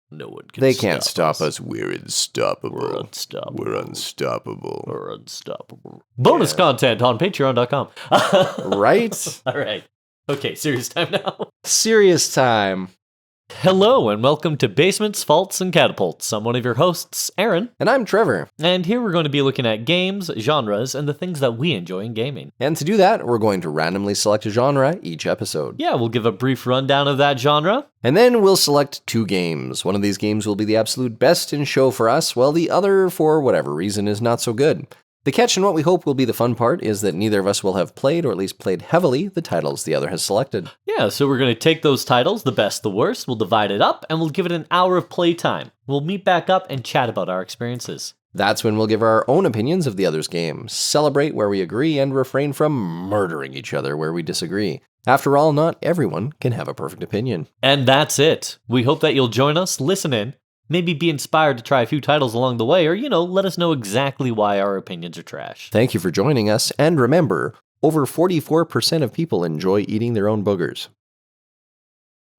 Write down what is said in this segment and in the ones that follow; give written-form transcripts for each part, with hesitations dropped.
No one can They can't stop us. We're unstoppable. We're unstoppable. We're unstoppable. We're unstoppable. Bonus content on patreon.com. Right? All right. Okay, serious time now. Serious time. Hello, and welcome to Basements, Faults, and Catapults. I'm one of your hosts, Aaron. And I'm Trevor. And here we're going to be looking at games, genres, and the things that we enjoy in gaming. And to do that, we're going to randomly select a genre each episode. Yeah, we'll give a brief rundown of that genre. And then we'll select 2 games. One of these games will be the absolute best in show for us, while the other, for whatever reason, is not so good. The catch, and what we hope will be the fun part, is that neither of us will have played, or at least played heavily, the titles the other has selected. Yeah, so we're going to take those titles, the best, the worst, we'll divide it up, and we'll give it an hour of playtime. We'll meet back up and chat about our experiences. That's when we'll give our own opinions of the other's game, celebrate where we agree, and refrain from murdering each other where we disagree. After all, not everyone can have a perfect opinion. And that's it. We hope that you'll join us, listen in, maybe be inspired to try a few titles along the way, or, let us know exactly why our opinions are trash. Thank you for joining us, and remember, over 44% of people enjoy eating their own boogers.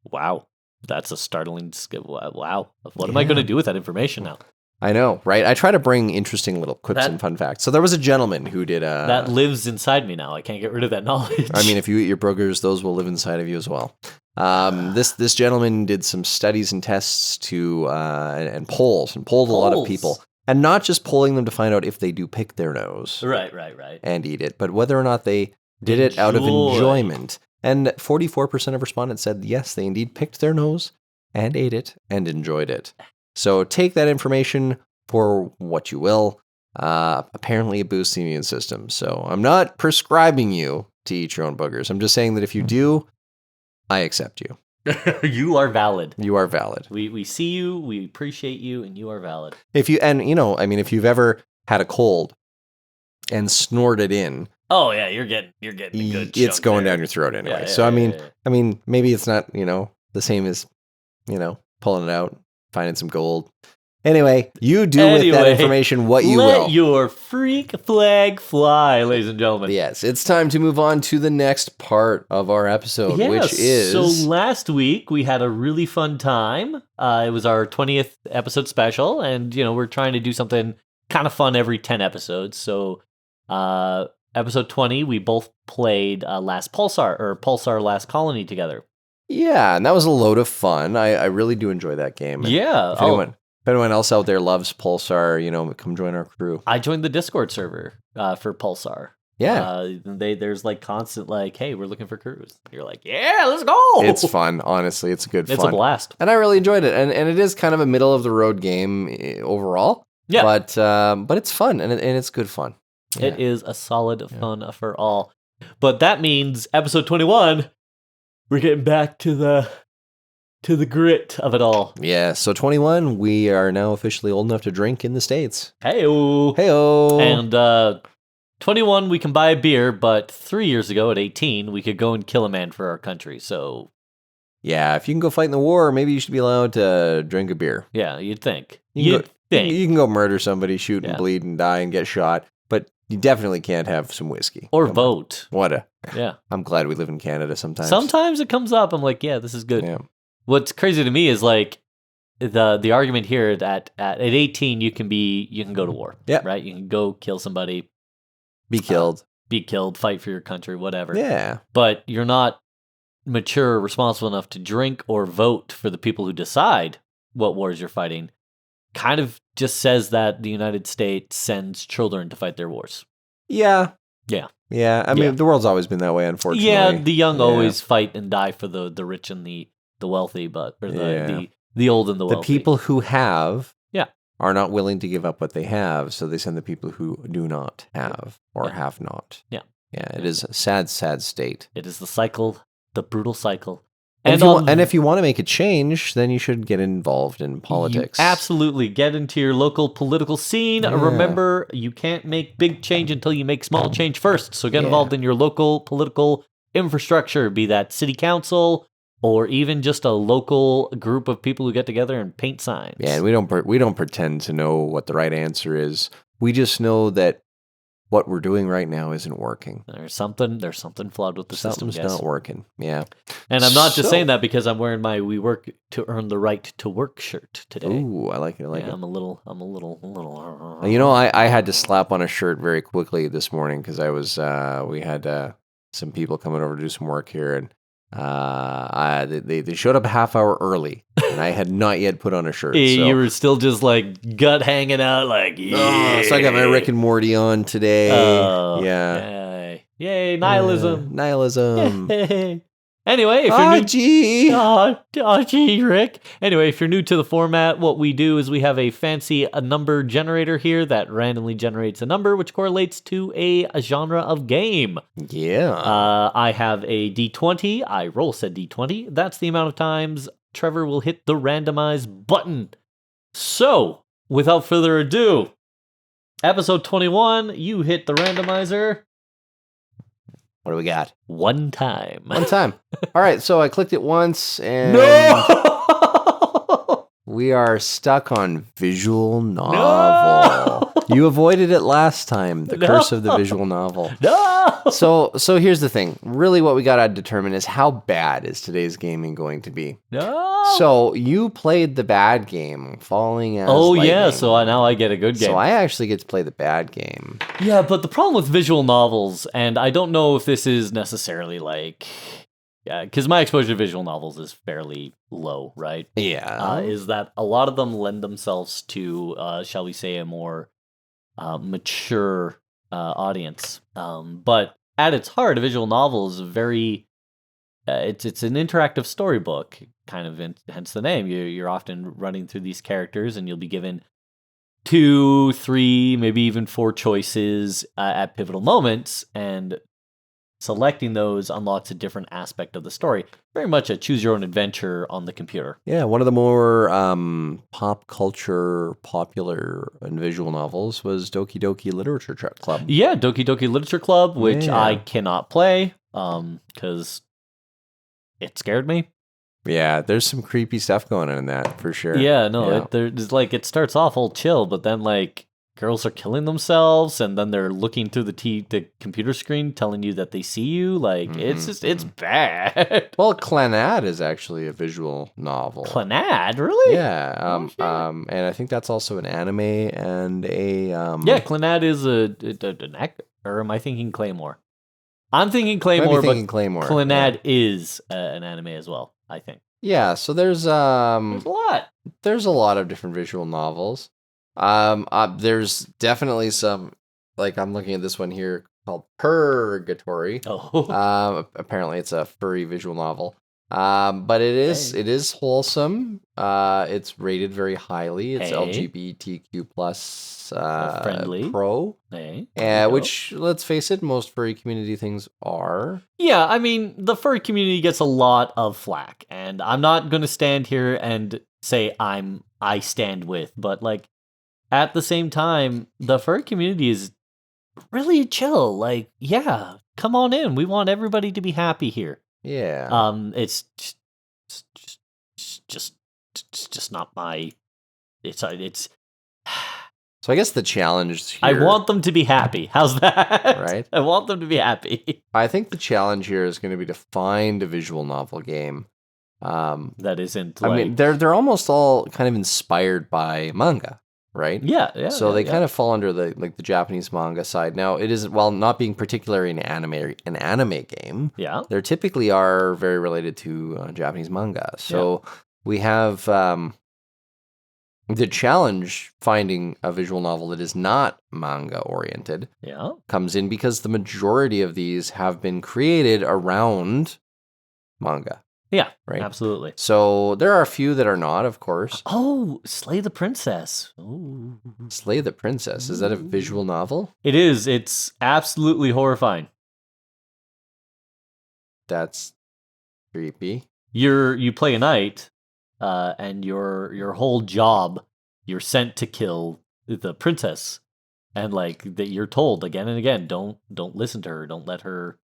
Wow. That's a startling... Wow. What am I going to do with that information now? I know, right? I try to bring interesting little quips and fun facts. So there was a gentleman who did a... That lives inside me now. I can't get rid of that knowledge. I mean, if you eat your boogers, those will live inside of you as well. This gentleman did some studies and tests to and polled a lot of people, and not just polling them to find out if they do pick their nose, right, and eat it, but whether or not they did it out of enjoyment. And 44% of respondents said yes, they indeed picked their nose and ate it and enjoyed it. So take that information for what you will. Apparently, it boosts the immune system. So I'm not prescribing you to eat your own boogers. I'm just saying that if you do, I accept you. You are valid. You are valid. We see you, we appreciate you, and you are valid. If you've ever had a cold and snorted in, oh yeah, you're getting a good. It's going there. down your throat anyway. Yeah, so I mean, yeah. Maybe it's not the same as pulling it out, finding some gold. Anyway, you do with that information what you will. Let your freak flag fly, ladies and gentlemen. Yes, it's time to move on to the next part of our episode, which is... So last week, we had a really fun time. It was our 20th episode special, and, we're trying to do something kind of fun every 10 episodes. So episode 20, we both played Last Pulsar, or Pulsar Last Colony together. Yeah, and that was a load of fun. I really do enjoy that game. And yeah. If anyone else out there loves Pulsar, come join our crew. I joined the Discord server for Pulsar. Yeah. There's constant hey, we're looking for crews. You're like, yeah, let's go. It's fun, honestly. It's good fun. It's a blast. And I really enjoyed it. And it is kind of a middle of the road game overall. Yeah. But it's fun and it's good fun. Yeah. It is a solid fun for all. But that means episode 21, we're getting back to the grit of it all. Yeah, so 21, we are now officially old enough to drink in the States. Hey-o. Hey-o. And 21, we can buy a beer, but 3 years ago at 18, we could go and kill a man for our country, so... Yeah, if you can go fight in the war, maybe you should be allowed to drink a beer. Yeah, you'd think. You can go murder somebody, shoot and bleed and die and get shot, but you definitely can't have some whiskey. Or vote. Yeah. I'm glad we live in Canada sometimes. Sometimes it comes up, I'm like, yeah, this is good. Yeah. What's crazy to me is the argument here that at 18 you can go to war. Yeah. Right? You can go kill somebody. Be killed. Fight for your country, whatever. Yeah. But you're not mature or responsible enough to drink or vote for the people who decide what wars you're fighting. Kind of just says that the United States sends children to fight their wars. Yeah. Yeah. Yeah. I mean, the world's always been that way, unfortunately. Yeah, the young always fight and die for the rich and the wealthy, the old and the wealthy. The people who have are not willing to give up what they have, so they send the people who do not have or have not. Yeah. Yeah, it is a sad, sad state. It is the cycle, the brutal cycle. And if you want to make a change, then you should get involved in politics. Absolutely. Get into your local political scene. Yeah. Remember, you can't make big change until you make small change first. So get involved in your local political infrastructure, be that city council, or even just a local group of people who get together and paint signs. Yeah, and we don't pretend to know what the right answer is. We just know that what we're doing right now isn't working. There's something flawed with the system. Something's not working. Yeah. And I'm not just saying that because I'm wearing my "We Work to Earn the Right to Work" shirt today. Ooh, I like it. I'm a little. You know, I had to slap on a shirt very quickly this morning because I was we had some people coming over to do some work here, and they showed up a half hour early, and I had not yet put on a shirt. So. You were still just like gut hanging out, like yeah. So I got my Rick and Morty on today. Oh, yeah. Yay, nihilism. Nihilism. Yay. Anyway, if you're gee. Gee, Rick. Anyway, if you're new to the format, what we do is we have a fancy number generator here that randomly generates a number which correlates to a genre of game. Yeah. I have a D20. I roll said D20. That's the amount of times Trevor will hit the randomize button. So, without further ado, episode 21, you hit the randomizer. What do we got? One time. One time. All right, so I clicked it once, and No! we are stuck on visual novel. No! You avoided it last time, the curse of the visual novel. No! So here's the thing. Really what we got to determine is how bad is today's gaming going to be. No! So you played the bad game, Falling as Oh, Lightning. yeah, so now I get a good game. So I actually get to play the bad game. Yeah, but the problem with visual novels, and I don't know if this is necessarily like... Yeah, because my exposure to visual novels is fairly low, right? Yeah. Is that a lot of them lend themselves to, shall we say, a more mature audience. But at its heart, a visual novel is very... it's an interactive storybook, kind of, hence the name. You're often running through these characters, and you'll be given 2, 3, maybe even 4 choices at pivotal moments, and selecting those unlocks a different aspect of the story. Very much a choose-your-own-adventure on the computer. Yeah, one of the more pop culture popular and visual novels was Doki Doki Literature Club. Yeah, Doki Doki Literature Club, which Yeah. I cannot play because it scared me. Yeah, there's some creepy stuff going on in that for sure. Yeah, no, Yeah. there's like it starts off all chill, but then like girls are killing themselves, and then they're looking through the computer screen, telling you that they see you. Like it's bad. Well, Clannad is actually a visual novel. Clannad, really? Yeah, shit. and I think that's also an anime and a Yeah, Clannad is an act, or am I thinking Claymore? I'm thinking Claymore, Might be thinking but Claymore. Clannad Yeah. is an anime as well, I think. Yeah, so there's There's a lot. there's a lot of different visual novels. There's definitely some, like I'm looking at this one here called Purgatory. Oh. Apparently it's a furry visual novel. But it is wholesome. It's rated very highly. It's Hey. LGBTQ plus Friendly. pro. Hey, there you go. Which, let's face it, most furry community things are. Yeah, I mean, the furry community gets a lot of flack, and I'm not going to stand here and say I stand with, but like at the same time, the furry community is really chill. Like, yeah, come on in. We want everybody to be happy here. Yeah. It's just not my. It's. So I guess the challenge here, I want them to be happy. How's that? Right. I want them to be happy. I think the challenge here is going to be to find a visual novel game. That isn't. I Like, mean, they're almost all kind of inspired by manga, right? yeah. So they kind of fall under the Japanese manga side. Now it is, while not being particularly an anime game, Yeah. they typically are very related to Japanese manga. So we have the challenge finding a visual novel that is not manga oriented Yeah. comes in because the majority of these have been created around manga. Yeah. Right. Absolutely. So there are a few that are not, of course. Oh, Slay the Princess. Ooh. Slay the Princess. Is that a visual novel? It is. It's absolutely horrifying. That's creepy. You play a knight, and your whole job, you're sent to kill the princess, and like that you're told again and again, don't listen to her, don't let her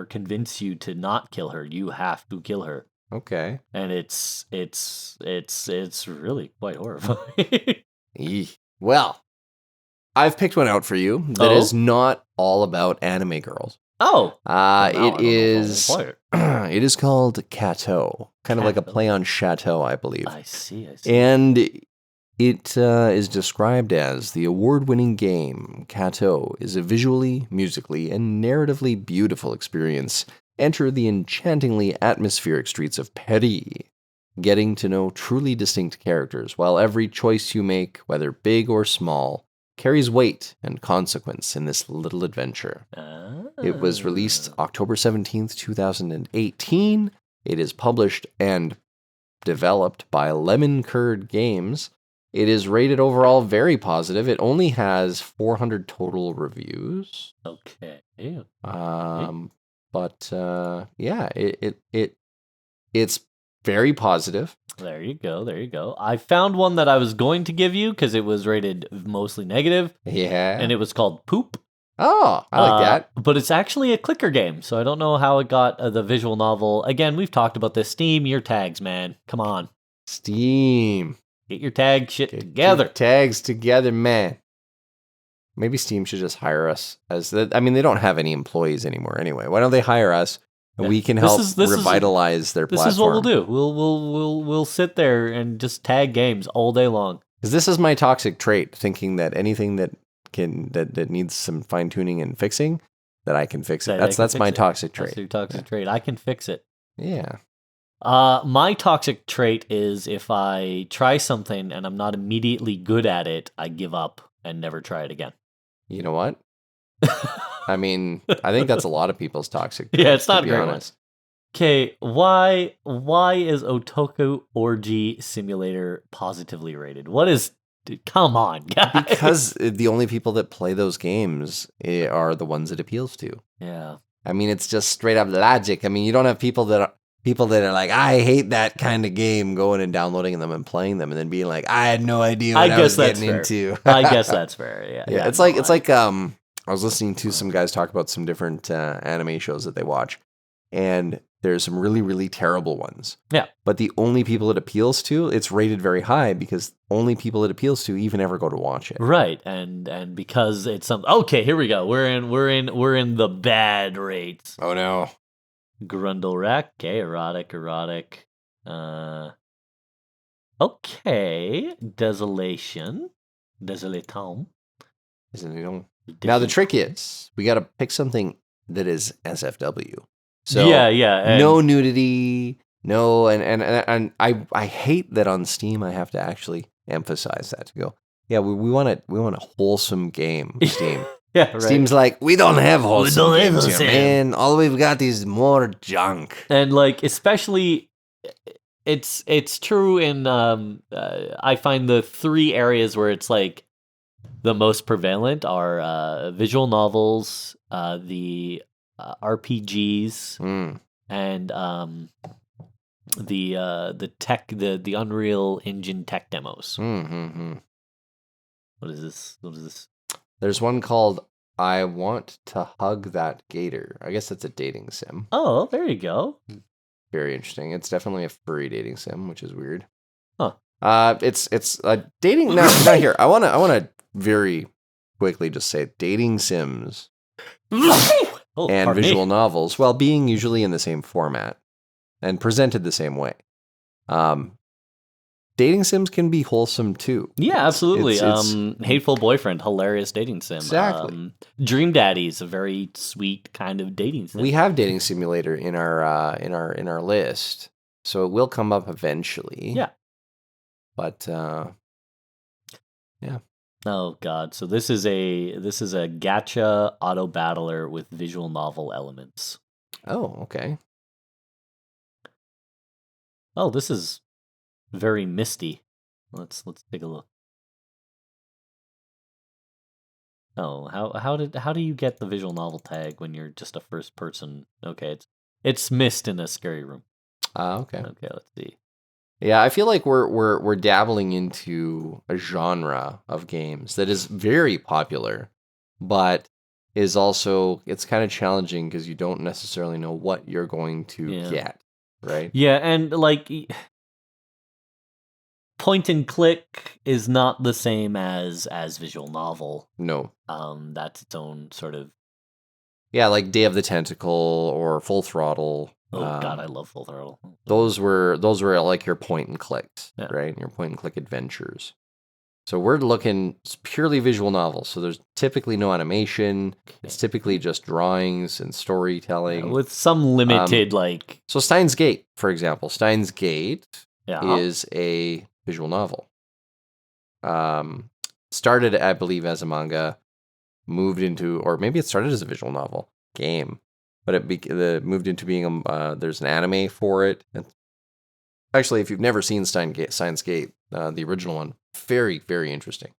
convince you to not kill her. You have to kill her. Okay. And it's really quite horrifying. Eeh. Well, I've picked one out for you that is not all about anime girls. Oh. It is. It is called Cateau, kind of like a play on Chateau, I believe. I see. And it is described as the award-winning game. Cateau is a visually, musically, and narratively beautiful experience. Enter the enchantingly atmospheric streets of Paris, getting to know truly distinct characters, while every choice you make, whether big or small, carries weight and consequence in this little adventure. It was released October 17th, 2018. It is published and developed by Lemon Curd Games. It is rated overall very positive. It only has 400 total reviews. Okay. But yeah, it's very positive. There you go. I found one that I was going to give you because it was rated mostly negative. Yeah. And it was called Poop. Oh, I like that. But it's actually a clicker game, so I don't know how it got the visual novel. Again, we've talked about this. Steam your tags, man. Come on. Steam. Get your tag shit together. Your tags together, man. Maybe Steam should just hire us I mean, they don't have any employees anymore anyway. Why don't they hire us? And we can help revitalize their platform. This is what we'll do. We'll sit there and just tag games all day long. Because this is my toxic trait, thinking that anything that needs some fine tuning and fixing, that I can fix it. That's my toxic trait. That's your toxic trait. I can fix it. Yeah. My toxic trait is if I try something and I'm not immediately good at it, I give up and never try it again. You know what? I mean, I think that's a lot of people's toxic trait. Yeah, it's not to be great. Honest. Okay, why is Otaku Orgy Simulator positively rated? What is... Come on, guys. Because the only people that play those games are the ones it appeals to. Yeah. I mean, it's just straight up logic. I mean, you don't have people that are like, I hate that kind of game, going and downloading them and playing them and then being like, I had no idea what I was getting into. I guess that's fair. Yeah. Yeah. It's like I was listening to some guys talk about some different anime shows that they watch, and there's some really, really terrible ones. Yeah. But the only people it appeals to, it's rated very high because only people it appeals to even ever go to watch it. Right. And because it's something. Okay, here we go. We're in the bad rates. Oh no. Grundlerack. Okay, erotic. Okay. Desolation. Desolaton. Now the trick is we got to pick something that is SFW. So yeah. No nudity, no, and I hate that on Steam I have to actually emphasize that to go. Yeah, we want a wholesome game. Steam. Yeah, right. Steam's like, we don't have wholesome games here, man. All we've got is more junk. And like, especially, it's true in I find the three areas where it's like the most prevalent are visual novels, the RPGs, and the Unreal Engine tech demos. Mm-hmm. What is this? There's one called I Want to Hug That Gator. I guess that's a dating sim. Oh, there you go. Very interesting. It's definitely a furry dating sim, which is weird. Huh. It's dating. Now here, I wanna very quickly just say dating sims and visual novels, while being usually in the same format and presented the same way. Dating sims can be wholesome too. Yeah, absolutely. Hateful Boyfriend, hilarious dating sim. Exactly. Dream Daddy is a very sweet kind of dating sim. We have Dating Simulator in our list, so it will come up eventually. Yeah. But yeah. Oh God! So this is a gacha auto battler with visual novel elements. Oh, okay. Oh, this is very misty. Let's take a look. Oh, how do you get the visual novel tag when you're just a first person? Okay, it's mist in a scary room. Okay. Okay, let's see. Yeah, I feel like we're dabbling into a genre of games that is very popular, but is also, it's kind of challenging because you don't necessarily know what you're going to get, right? Yeah, and like point and click is not the same as visual novel. No. That's its own sort of. Yeah, like Day of the Tentacle or Full Throttle. Oh God, I love Full Throttle. Those were like your point and clicks, Yeah. right? Your point and click adventures. So we're looking purely visual novels. So there's typically no animation. It's typically just drawings and storytelling. With some limited So Steins Gate, for example. Steins Gate Yeah. is a visual novel. Started, I believe, as a manga, moved into, or maybe it started as a visual novel game, but it moved into being there's an anime for it. And actually, if you've never seen Steins Gate, the original one, very, very interesting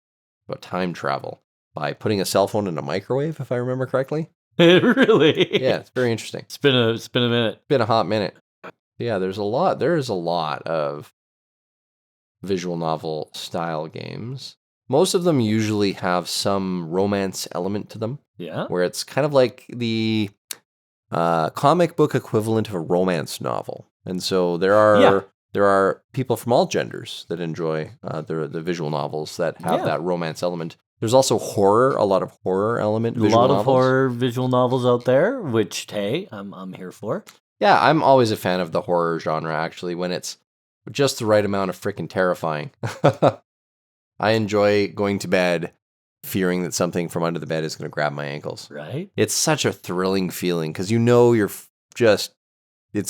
about time travel by putting a cell phone in a microwave, if I remember correctly. Really? Yeah, it's very interesting. It's been a minute. It's been a hot minute. Yeah, there is a lot of visual novel style games. Most of them usually have some romance element to them. Yeah. Where it's kind of like the comic book equivalent of a romance novel. And so there are people from all genders that enjoy the visual novels that have that romance element. There's also a lot of horror element visual novels. A lot of horror visual novels out there, which, hey, I'm here for. Yeah, I'm always a fan of the horror genre, actually, when it's just the right amount of freaking terrifying. I enjoy going to bed fearing that something from under the bed is going to grab my ankles. Right. It's such a thrilling feeling because you know it's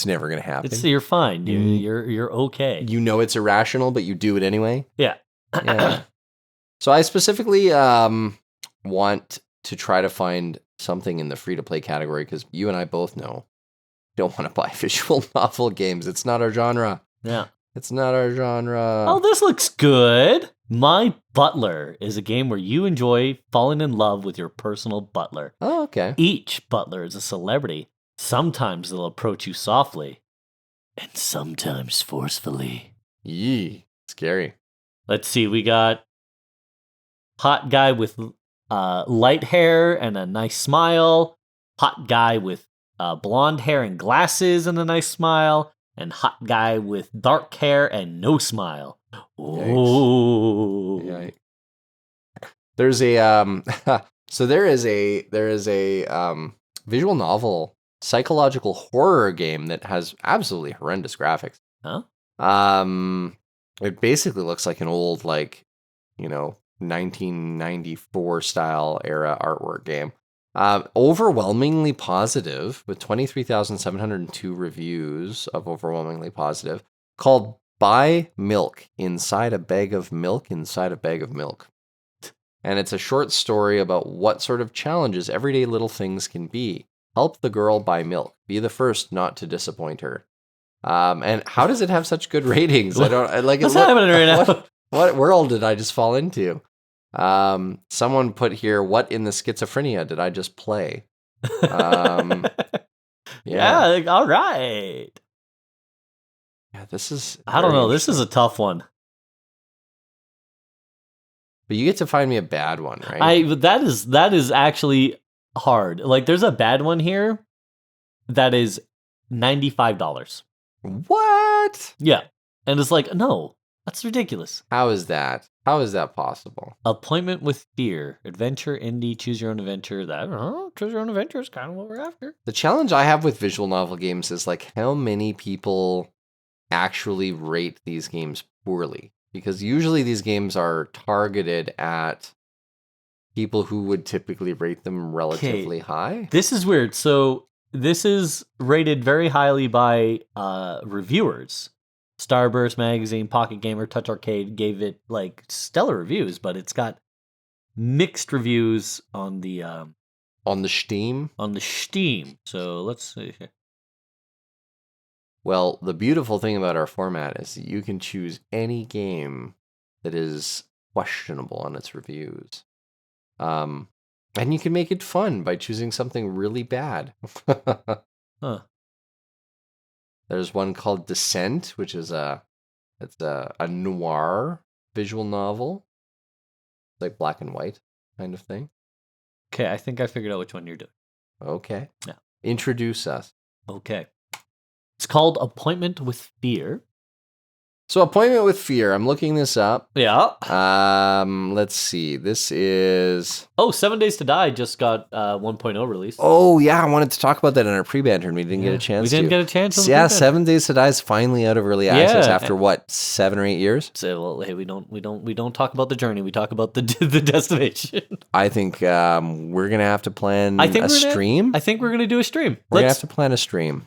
never going to happen. You're fine. You're okay. You know it's irrational, but you do it anyway. Yeah. Yeah. So I specifically want to try to find something in the free-to-play category because you and I both know don't want to buy visual novel games. It's not our genre. Yeah. It's not our genre. Oh, this looks good. My Butler is a game where you enjoy falling in love with your personal butler. Oh, okay. Each butler is a celebrity. Sometimes they'll approach you softly, and sometimes forcefully. Yee, scary. Let's see, we got hot guy with light hair and a nice smile, hot guy with blonde hair and glasses and a nice smile, and hot guy with dark hair and no smile. Oh, yikes. There's a so there is a visual novel psychological horror game that has absolutely horrendous graphics. Huh? It basically looks like an old 1994 style era artwork game. Overwhelmingly positive with 23,702 reviews of overwhelmingly positive, called Buy Milk Inside a Bag of Milk Inside a Bag of Milk. And it's a short story about what sort of challenges everyday little things can be. Help the girl buy milk. Be the first not to disappoint her. And how does it have such good ratings? I don't like. What's happening right now? What world did I just fall into? Someone put here, what in the schizophrenia did I just play? Yeah, all right. Yeah, this is. I don't know. This is a tough one. But you get to find me a bad one, right? That is actually hard. Like, there's a bad one here that is $95. What? Yeah, and it's like, no, that's ridiculous. How is that? How is that possible? Appointment with Fear, adventure, indie, choose your own adventure. Choose your own adventure is kind of what we're after. The challenge I have with visual novel games is how many people actually rate these games poorly. Because usually these games are targeted at people who would typically rate them relatively high. This is weird. So this is rated very highly by reviewers. Starburst Magazine, Pocket Gamer, Touch Arcade gave it stellar reviews, but it's got mixed reviews on the Steam. On the Steam. So let's see here. Well, the beautiful thing about our format is that you can choose any game that is questionable on its reviews. And you can make it fun by choosing something really bad. Huh. There's one called Descent, which is a noir visual novel. It's like black and white kind of thing. Okay, I think I figured out which one you're doing. Okay. Yeah. Introduce us. Okay. It's called Appointment with Fear. So Appointment with Fear. I'm looking this up. Yeah. Let's see. This is... Oh, 7 Days to Die just got 1.0 released. Oh, yeah. I wanted to talk about that in our pre-banter, and we didn't get a chance to. We didn't get a chance. Yeah, 7 Days to Die is finally out of early access after, what, 7 or 8 years? So, well, hey, we don't talk about the journey. We talk about the destination. I think we're going to have to plan a stream. I think we're going to do a stream. We're going to have to plan a stream.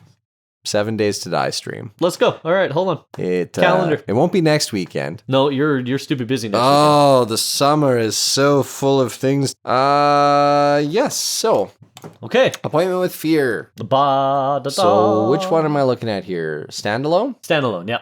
7 Days to Die stream. Let's go. All right, hold on. Calendar. It won't be next weekend. No, you're stupid busy next weekend. Oh, the summer is so full of things. Yes. So, okay. Appointment with Fear. So, which one am I looking at here? Standalone? Standalone. Yeah.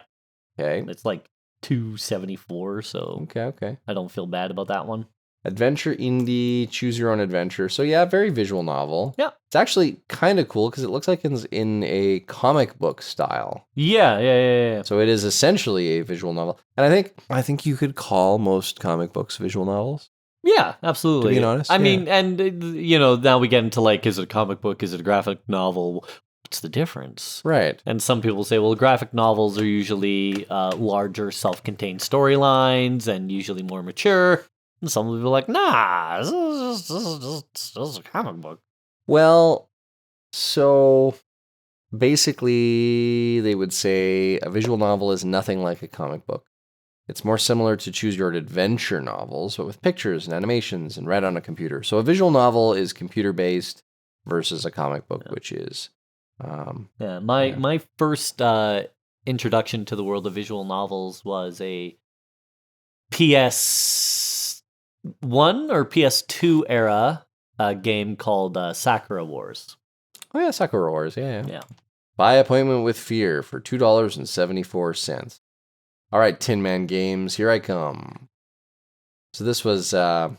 Okay. It's like $274. So. Okay. I don't feel bad about that one. Adventure indie, choose your own adventure. So yeah, very visual novel. Yeah. It's actually kind of cool because it looks like it's in a comic book style. Yeah. So it is essentially a visual novel. And I think you could call most comic books visual novels. Yeah, absolutely. To be honest. I mean, and now we get into like, is it a comic book? Is it a graphic novel? What's the difference? Right. And some people say, well, graphic novels are usually larger, self-contained storylines and usually more mature. And some people are like, nah, this is a comic book. Well, so basically they would say a visual novel is nothing like a comic book. It's more similar to choose your own adventure novels, but with pictures and animations and read on a computer. So a visual novel is computer-based versus a comic book, which is... My first introduction to the world of visual novels was a PS1 or PS2 era game called Sakura Wars. Oh yeah, Sakura Wars, yeah. By Appointment with Fear for $2.74. All right, Tin Man Games, here I come. So this was... do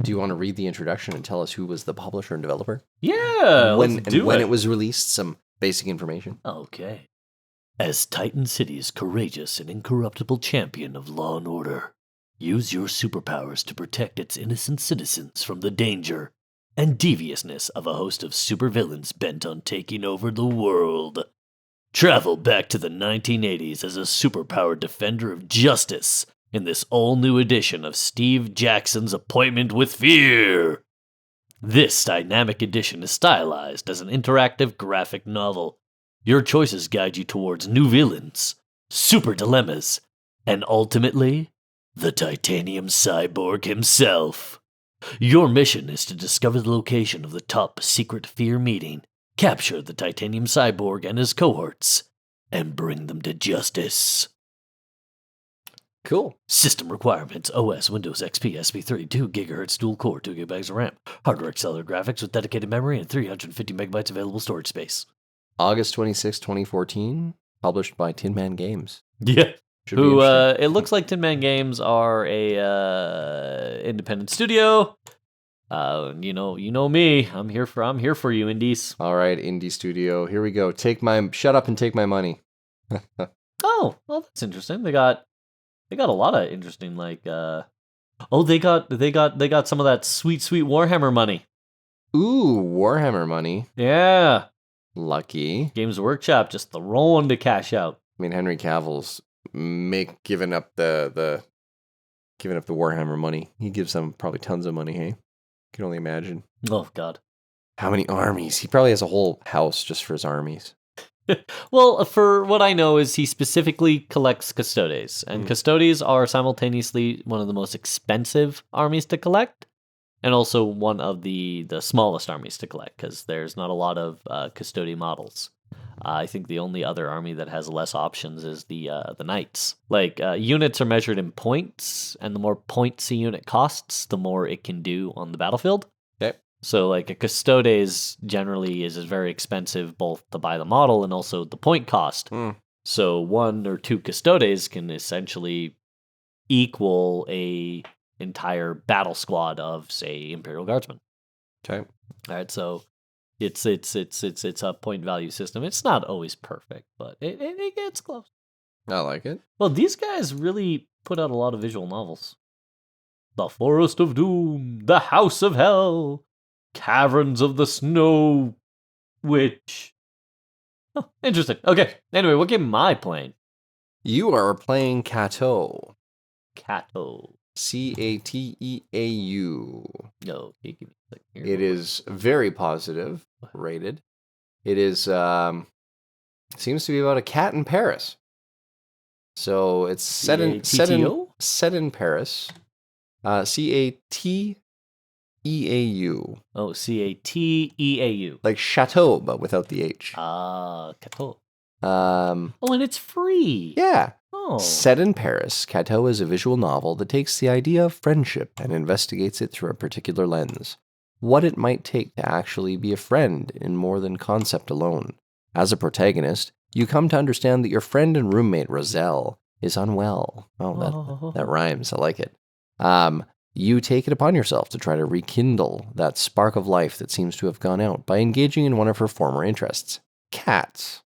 you want to read the introduction and tell us who was the publisher and developer? Yeah, when it was released, some basic information. Okay. As Titan City's courageous and incorruptible champion of law and order, use your superpowers to protect its innocent citizens from the danger and deviousness of a host of supervillains bent on taking over the world. Travel back to the 1980s as a superpowered defender of justice in this all-new edition of Steve Jackson's Appointment with Fear. This dynamic edition is stylized as an interactive graphic novel. Your choices guide you towards new villains, super dilemmas, and ultimately, the Titanium Cyborg himself. Your mission is to discover the location of the top secret Fear meeting, capture the Titanium Cyborg and his cohorts, and bring them to justice. Cool. System requirements: OS, Windows XP, SP3, 2 GHz dual core, 2 GB of RAM, hardware accelerated graphics with dedicated memory, and 350 megabytes available storage space. August 26, 2014, published by Tin Man Games. Yeah. It looks like Tin Man Games are a independent studio. You know me. I'm here for you, indies. All right, indie studio. Here we go. Shut up and take my money. Oh, well, that's interesting. They got a lot of interesting they got some of that sweet Warhammer money. Ooh, Warhammer money. Yeah. Lucky. Games Workshop just throwing to cash out. I mean, Henry Cavill's giving up the Warhammer money. He gives them probably tons of money, hey? Can only imagine. Oh god. How many armies? He probably has a whole house just for his armies. Well, for what I know is he specifically collects Custodes, and Custodes are simultaneously one of the most expensive armies to collect, and also one of the smallest armies to collect, because there's not a lot of Custode models. I think the only other army that has less options is the Knights. Like, units are measured in points, and the more points a unit costs, the more it can do on the battlefield. Okay. So, like, a Custodes generally is very expensive, both to buy the model and also the point cost. So 1 or 2 Custodes can essentially equal a entire battle squad of, say, Imperial Guardsmen. Okay. All right, so it's a point value system. It's not always perfect, but it gets close. I like it. Well, these guys really put out a lot of visual novels. The Forest of Doom, The House of Hell, Caverns of the Snow Witch. Oh, interesting. Okay. Anyway, what game am I playing? You are playing Cateau. Cateau. Cateau. No, can you give me a second here? It is very positive rated. It is seems to be about a cat in Paris. So it's set in Paris. Cateau. Oh, Cateau. Like chateau, but without the H. Cateau. Um, Oh, and it's free. yeah. Oh. Set in Paris, Cateau is a visual novel that takes the idea of friendship and investigates it through a particular lens. What it might take to actually be a friend in more than concept alone. As a protagonist, you come to understand that your friend and roommate, Roselle, is unwell. Oh, that rhymes. I like it. You take it upon yourself to try to rekindle that spark of life that seems to have gone out by engaging in one of her former interests, cats,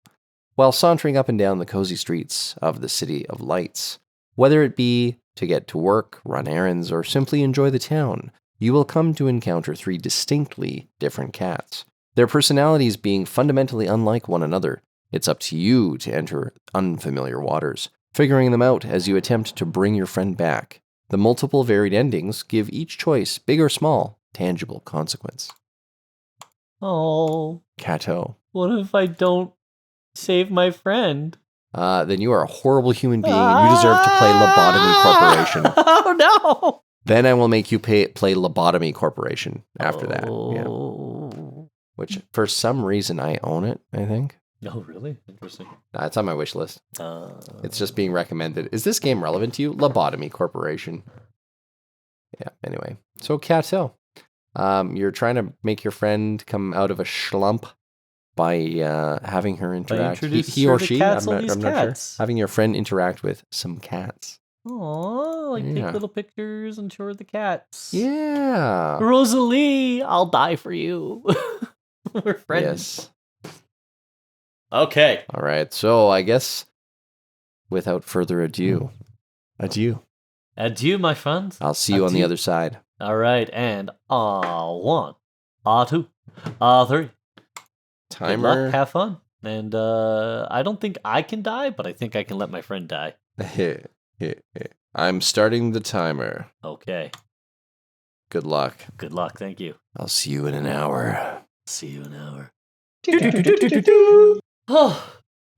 while sauntering up and down the cozy streets of the City of Lights. Whether it be to get to work, run errands, or simply enjoy the town, you will come to encounter 3 distinctly different cats. Their personalities being fundamentally unlike one another, it's up to you to enter unfamiliar waters, figuring them out as you attempt to bring your friend back. The multiple varied endings give each choice, big or small, tangible consequence. Oh. Cateau. What if I don't save my friend? Then you are a horrible human being and you deserve to play Lobotomy Corporation. Oh, no! Then I will make you play Lobotomy Corporation after that. Yeah. Which, for some reason, I own it, I think. Oh, really? Interesting. It's on my wish list. It's just being recommended. Is this game relevant to you? Lobotomy Corporation. Yeah, anyway. So, Cateau. You're trying to make your friend come out of a slump by having her interact. He or she, I'm not sure. Having your friend interact with some cats. Oh, like take little pictures and show her the cats. Yeah. Rosalie, I'll die for you. We're friends. Yes. Okay. All right. So I guess without further ado, adieu. Adieu, my friends. I'll see you on the other side. All right. And 1, 2, 3. Timer. Good luck. Have fun. And I don't think I can die, but I think I can let my friend die. I'm starting the timer. Okay. Good luck. Good luck. Thank you. I'll see you in an hour. See you in an hour.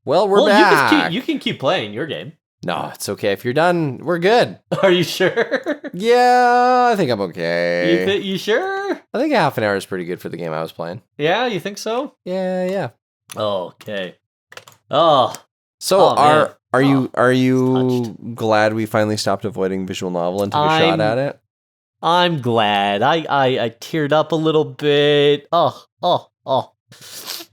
Well, we're back. You can keep playing your game. No, it's okay. If you're done, we're good. Are you sure? Yeah, I think I'm okay. You sure? I think half an hour is pretty good for the game I was playing. Yeah, you think so? Yeah. Okay. Oh. So are you glad we finally stopped avoiding visual novel and took a shot at it? I'm glad. I teared up a little bit. Oh.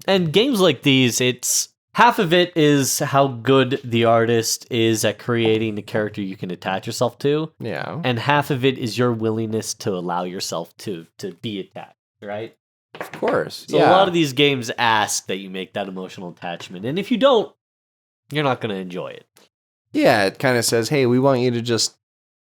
And games like these, it's half of it is how good the artist is at creating the character you can attach yourself to. Yeah. And half of it is your willingness to allow yourself to be attached, right? Of course. So a lot of these games ask that you make that emotional attachment. And if you don't, you're not going to enjoy it. Yeah, it kind of says, hey, we want you to just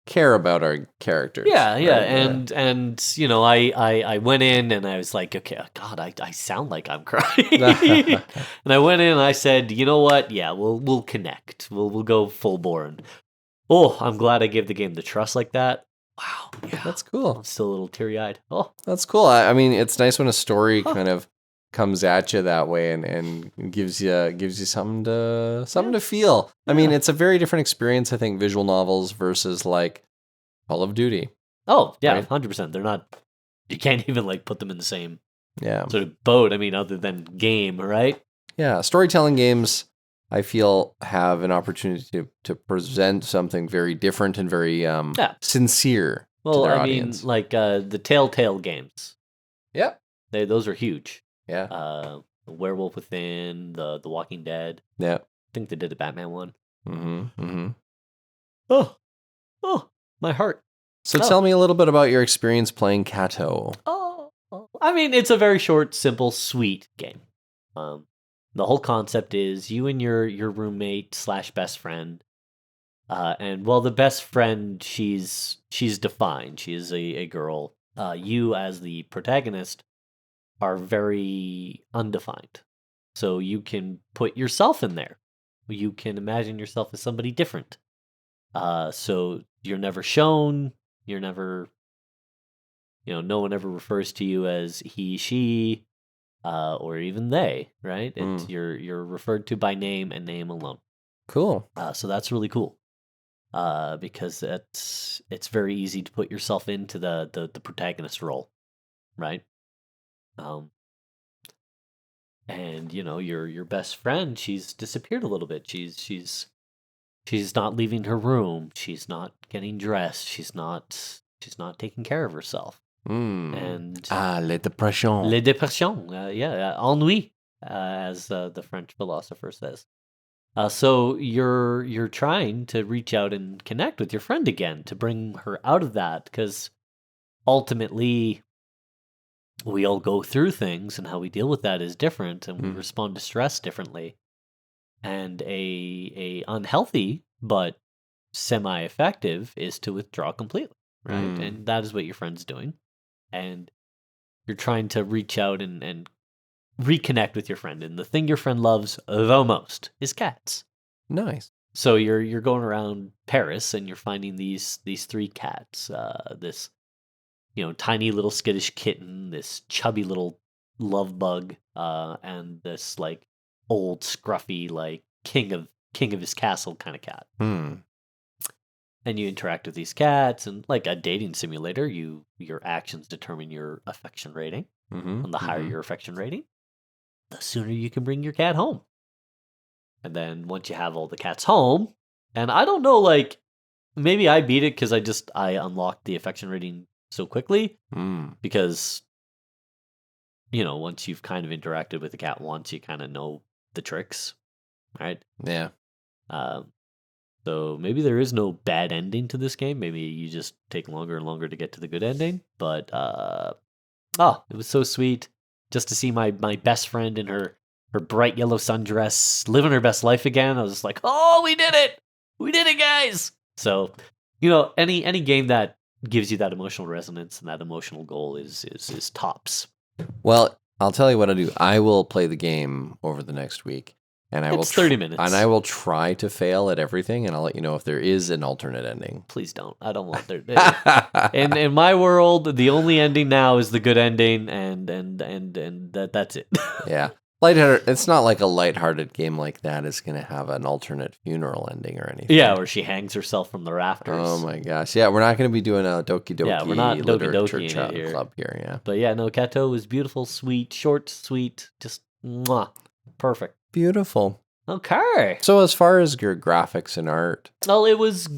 care about our characters. Yeah. Right? And you know, I went in and I was like, okay, God, I sound like I'm crying. And I went in and I said, you know what? Yeah, we'll connect. We'll go full bore. And I'm glad I gave the game the trust like that. Wow. Yeah. That's cool. I'm still a little teary-eyed. Oh. That's cool. I mean, it's nice when a story kind of comes at you that way and gives you something to feel. I mean, it's a very different experience, I think, visual novels versus like Call of Duty. Oh, yeah, right? 100%. They're not, you can't even like put them in the same sort of boat. I mean, other than game, right? Yeah, storytelling games, I feel, have an opportunity to present something very different and very sincere to their audience. Mean, like the Telltale games. Yep. Those are huge. Yeah. The Werewolf Within, the Walking Dead. Yeah. I think they did the Batman one. Mm-hmm. Oh, my heart. So tell me a little bit about your experience playing Cateau. I mean, it's a very short, simple, sweet game. The whole concept is you and your roommate / best friend. And well, the best friend, she's defined. She is a girl. You as the protagonist are very undefined. So you can put yourself in there. you can imagine yourself as somebody different. So you're never shown, you're never, no one ever refers to you as he, she, or even they, right? You're referred to by name and name alone. Cool. So that's really cool. Because it's very easy to put yourself into the protagonist role, right? And your best friend, she's disappeared a little bit. She's not leaving her room. She's not getting dressed. She's not taking care of herself. And les dépressions. Les dépressions, ennui, as the French philosopher says. So you're trying to reach out and connect with your friend again to bring her out of that, because ultimately we all go through things, and how we deal with that is different, and we respond to stress differently. And a unhealthy but semi-effective is to withdraw completely, right? And that is what your friend's doing. And you're trying to reach out and reconnect with your friend. And the thing your friend loves the most is cats. Nice. So you're going around Paris and you're finding these 3 cats. This tiny little skittish kitten, this chubby little love bug, and this like old scruffy like king of his castle kind of cat. And you interact with these cats, and like a dating simulator, your actions determine your affection rating. And the higher your affection rating, the sooner you can bring your cat home. And then once you have all the cats home, and I don't know, like maybe I beat it because I unlocked the affection rating so quickly, because once you've kind of interacted with the cat once, you kind of know the tricks, right? Yeah. So maybe there is no bad ending to this game. Maybe you just take longer and longer to get to the good ending. But it was so sweet just to see my best friend in her bright yellow sundress living her best life again. I was just like, oh, we did it, guys. So any game that gives you that emotional resonance and that emotional goal is tops. Well, I'll tell you what I'll do. I will play the game over the next week. And It's 30 minutes. And I will try to fail at everything, and I'll let you know if there is an alternate ending. Please don't. I don't want there. In my world, the only ending now is the good ending, and that's it. Yeah. Lighthearted. It's not like a lighthearted game like that is going to have an alternate funeral ending or anything. Yeah, where she hangs herself from the rafters. Oh my gosh. Yeah, we're not going to be doing a Doki Doki. Yeah, we're not Doki Literature Doki here. Club here, yeah. But yeah, no, Cateau was beautiful, sweet, short, sweet, just mwah, perfect. Beautiful. Okay. So as far as your graphics and art, well, it was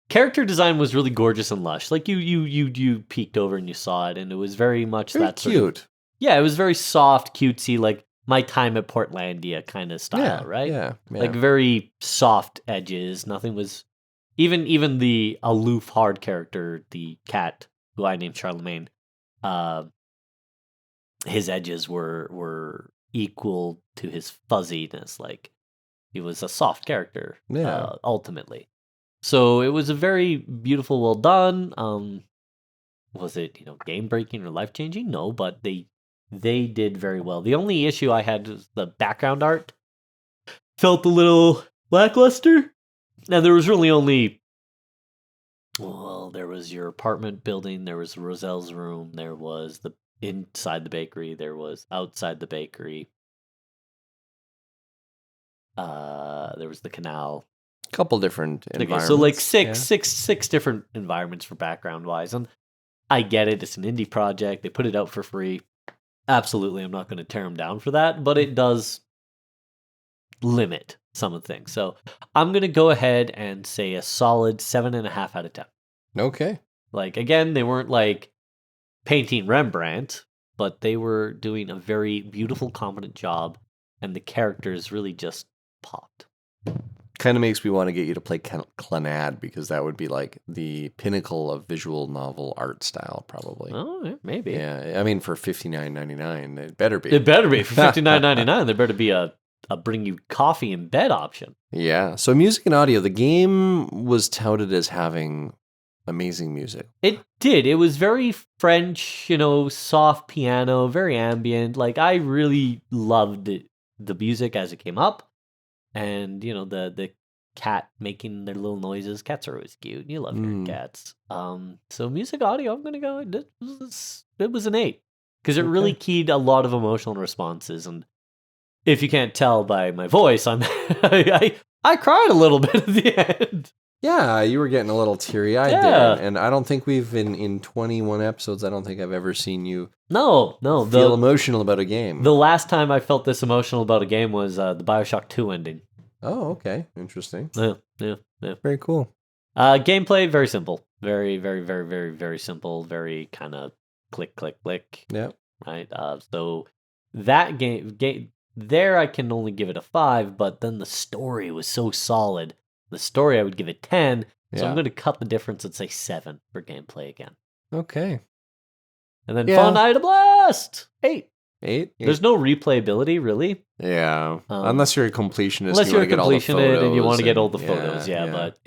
character design was really gorgeous and lush. Like you peeked over and you saw it, and it was very much very that cute. Sort of, yeah, it was very soft, cutesy, like My Time at Portlandia kind of style, right? Yeah. Like very soft edges. Nothing was even the aloof hard character, the cat who I named Charlemagne. His edges were equal to his fuzziness. Like he was a soft character, ultimately. So it was a very beautiful, well done. Was it game breaking or life changing? No, but they did very well. The only issue I had was the background art felt a little lackluster. Now there was really only there was your apartment building, there was Roselle's room, there was the inside the bakery, there was outside the bakery. There was the canal. A couple different environments. So like six different environments for background wise. And I get it, it's an indie project. They put it out for free. Absolutely, I'm not going to tear them down for that, but it does limit some of the things. So I'm going to go ahead and say a solid 7.5 out of 10. Okay. Like, again, they weren't like painting Rembrandt, but they were doing a very beautiful, competent job, and the characters really just popped. Kind of makes me want to get you to play Clannad, because that would be like the pinnacle of visual novel art style, probably. Oh, yeah, maybe. Yeah, I mean, for $59.99, it better be. It better be. For $59.99, there better be a bring you coffee in bed option. Yeah. So music and audio, the game was touted as having amazing music. It did. It was very French, soft piano, very ambient. Like, I really loved the music as it came up. and the cat making their little noises. Cats are always cute. You love hearing cats. So music audio, I'm gonna go. It was an 8 because it really keyed a lot of emotional responses, and if you can't tell by my voice, I cried a little bit at the end. Yeah, you were getting a little teary-eyed there, and I don't think we've in 21 episodes. I don't think I've ever seen you no feel emotional about a game. The last time I felt this emotional about a game was the BioShock 2 ending. Oh, okay, interesting. Yeah. Very cool. Gameplay very simple, very very very very very simple, very kind of click click click. Yeah. Right. So that game there I can only give it a 5, but then the story was so solid. The story I would give it 10, so I'm going to cut the difference and say 7 for gameplay again. Okay. And then fun, I had a blast. 8. 8? There's no replayability, really. Yeah. Unless you're a completionist. Unless you're a completionist and you want to get all the yeah, photos. Yeah, but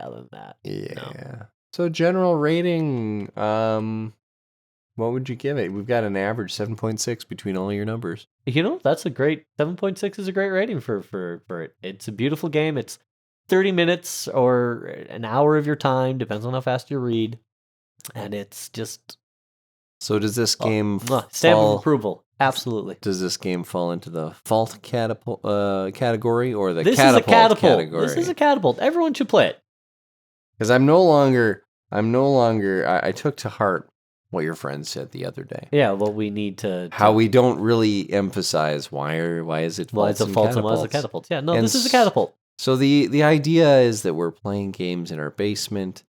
other than that. Yeah. No. So general rating, what would you give it? We've got an average 7.6 between all your numbers. That's a great 7.6 is a great rating for it. It's a beautiful game. It's 30 minutes or an hour of your time, depends on how fast you read. And it's just... So does this game stamp of approval. Absolutely. Does this game fall into the fault category or the this catapult, is a catapult category? This is a catapult. Everyone should play it. Because I'm no longer, I took to heart what your friend said the other day. Yeah, what we need to... How we don't really emphasize why is it faults and catapults. Why is it catapults? Yeah, no, this is a catapult. So the idea is that we're playing games in our basement.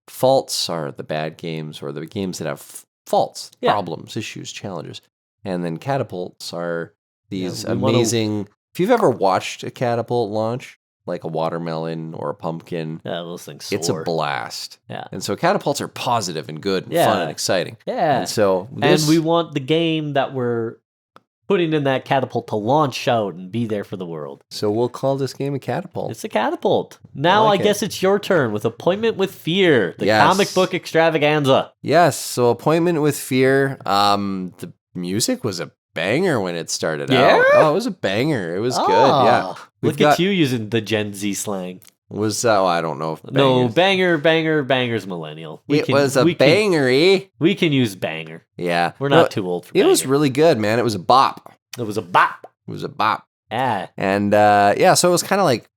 Faults are the bad games or the games that have faults, problems, issues, challenges. And then catapults are these amazing... If you've ever watched a catapult launch, like a watermelon or a pumpkin, those things soar. It's a blast. Yeah. And so catapults are positive and good and fun and exciting. Yeah. And so and we want the game that we're putting in that catapult to launch out and be there for the world. So we'll call this game a catapult. It's a catapult. Now I guess it's your turn with Appointment with Fear, the comic book extravaganza. Yes, so Appointment with Fear, the music was a banger when it started out. Oh, it was a banger. It was good, yeah. Look at you using the Gen Z slang. I don't know if banger's millennial. It was a bangery. We can use banger. Yeah. We're not too old for banger. It was really good, man. It was a bop. It was a bop. Yeah. And so it was kind of like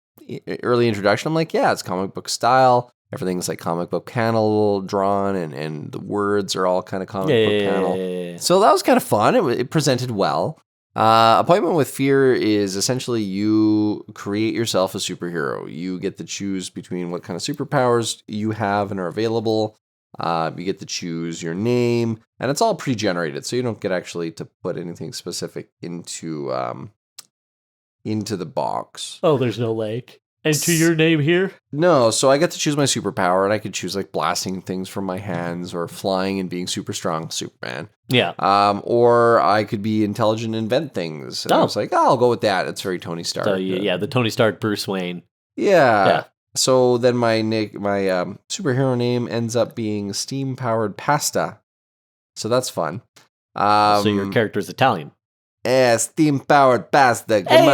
early introduction. I'm like, it's comic book style. Everything's like comic book panel drawn and the words are all kind of comic book panel. Yeah. So that was kind of fun. It presented well. Appointment with Fear is essentially you create yourself a superhero. You get to choose between what kind of superpowers you have and are available. You get to choose your name, and it's all pre-generated, so you don't get actually to put anything specific into the box. Oh, there's no like enter your name here? No, so I get to choose my superpower, and I could choose like blasting things from my hands or flying and being super strong, Superman. Yeah. Or I could be intelligent and invent things. And I was like, I'll go with that. It's very Tony Stark. So the Tony Stark, Bruce Wayne. Yeah. So then my superhero name ends up being Steam Powered Pasta. So that's fun. So your character is Italian. Steam Powered Pasta. Come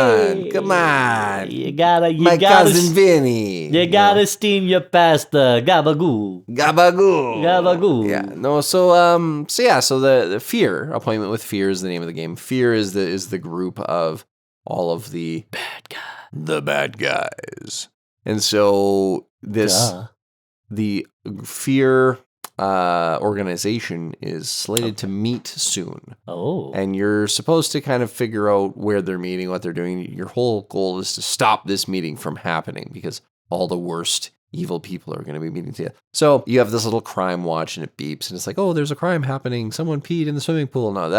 on. You gotta my cousin Vinny. You gotta steam your pasta. Gabagoo. Yeah. No. So the Fear Appointment with Fear is the name of the game. Fear is the group of all of the bad guys. And so the Fear organization is slated to meet soon. Oh. And you're supposed to kind of figure out where they're meeting, what they're doing. Your whole goal is to stop this meeting from happening because all the worst evil people are going to be meeting together. So you have this little crime watch and it beeps and it's like, oh, there's a crime happening. Someone peed in the swimming pool. No,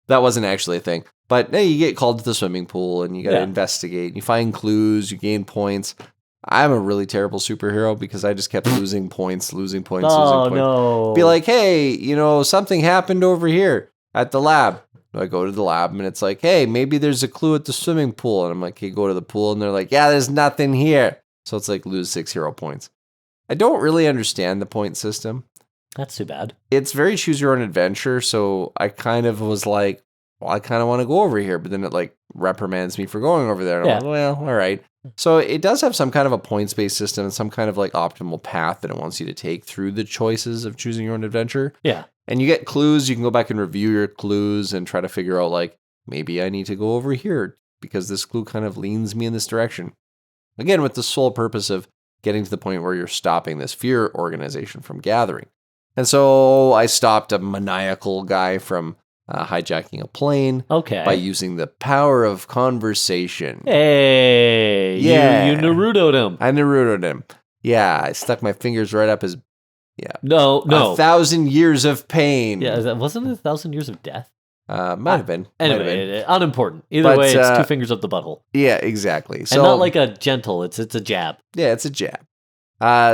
that wasn't actually a thing. But you get called to the swimming pool and you got to investigate. You find clues, you gain points. I'm a really terrible superhero because I just kept losing points. No. Be like, hey, something happened over here at the lab. I go to the lab and it's like, hey, maybe there's a clue at the swimming pool. And I'm like, hey, go to the pool. And they're like, yeah, there's nothing here. So it's like lose 6 hero points. I don't really understand the point system. That's too bad. It's very choose your own adventure. So I kind of was like, well, I kind of want to go over here, but then it like reprimands me for going over there. And I'm Yeah. like, well, all right. So it does have some kind of a points-based system and some kind of like optimal path that it wants you to take through the choices of choosing your own adventure. Yeah. And you get clues. You can go back and review your clues and try to figure out like, maybe I need to go over here because this clue kind of leans me in this direction. Again, with the sole purpose of getting to the point where you're stopping this fear organization from gathering. And so I stopped a maniacal guy from hijacking a plane by using the power of conversation. Hey, Yeah. you Naruto'd him. I Naruto'd him. Yeah, I stuck my fingers right up his, No. 1,000 years of pain. Yeah, wasn't it 1,000 years of death? Might have been. Anyway, unimportant. Either way, it's 2 fingers up the butthole. Yeah, exactly. So, and not like a gentle, it's a jab. Yeah, it's a jab.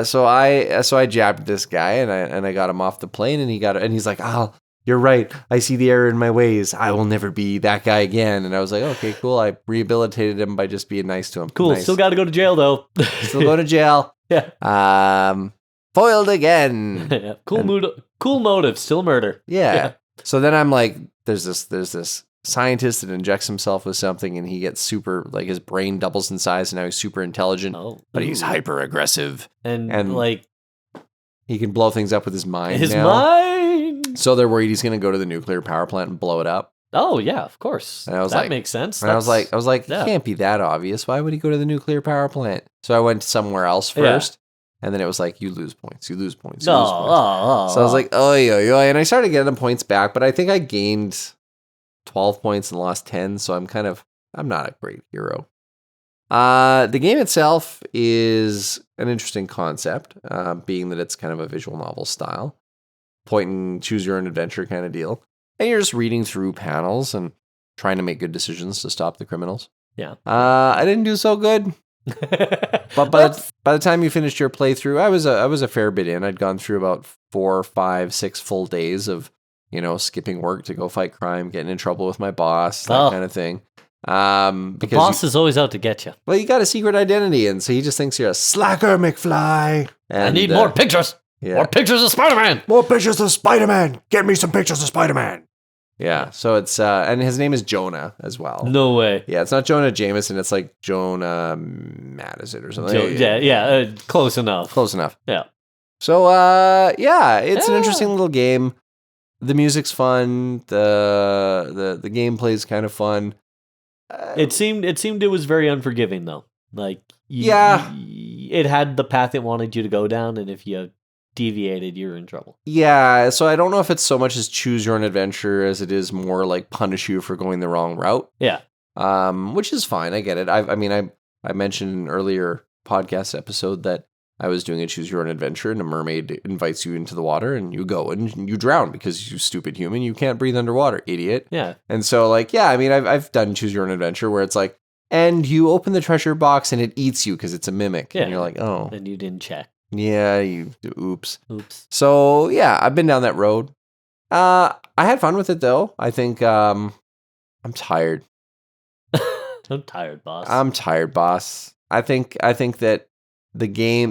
So I jabbed this guy and I got him off the plane and he's like, oh, you're right. I see the error in my ways. I will never be that guy again. And I was like, okay, cool. I rehabilitated him by just being nice to him. Cool. Nice. Still got to go to jail though. Still going to jail. Yeah. Foiled again. Cool motive. Still murder. Yeah. So then I'm like, there's this scientist that injects himself with something and he gets super, like his brain doubles in size and now he's super intelligent, but he's hyper aggressive and like he can blow things up with his mind. Mind. So they're worried he's going to go to the nuclear power plant and blow it up. Oh yeah, of course. And I was that like, makes sense. And I was like, it can't be that obvious. Why would he go to the nuclear power plant? So I went somewhere else first. And then it was like, you lose points. So I was like, oh, and I started getting the points back, but I think I gained 12 points and lost 10. So I'm not a great hero. The game itself is an interesting concept, being that it's kind of a visual novel style, point and choose your own adventure kind of deal. And you're just reading through panels and trying to make good decisions to stop the criminals. Yeah. I didn't do so good. But by the time you finished your playthrough, I was a fair bit in. I'd gone through about 4, 5, 6 full days of, skipping work to go fight crime, getting in trouble with my boss, that kind of thing. Because the boss is always out to get you. Well, you got a secret identity, and so he just thinks you're a slacker, McFly. And, I need more pictures. Yeah. More pictures of Spider-Man. More pictures of Spider-Man. Get me some pictures of Spider-Man. Yeah, so it's, and his name is Jonah as well. No way. Yeah, it's not Jonah Jameson, it's like Jonah Madison or something. Close enough. Close enough. Yeah. So, it's an interesting little game. The music's fun. The gameplay's kind of fun. It seemed it was very unforgiving though. Like, it had the path it wanted you to go down, and if you deviated, you're in trouble. Yeah, so I don't know if it's so much as choose your own adventure as it is more like punish you for going the wrong route. Yeah. Which is fine. I get it. I mentioned in an earlier podcast episode that I was doing a choose your own adventure and a mermaid invites you into the water and you go and you drown because you stupid human, you can't breathe underwater, idiot. Yeah. And so I've done choose your own adventure where it's like, and you open the treasure box and it eats you because it's a mimic. Yeah. And you're like, oh. And you didn't check. Yeah, oops. So, yeah, I've been down that road. I had fun with it, though. I think I'm tired. I'm tired, boss. I think that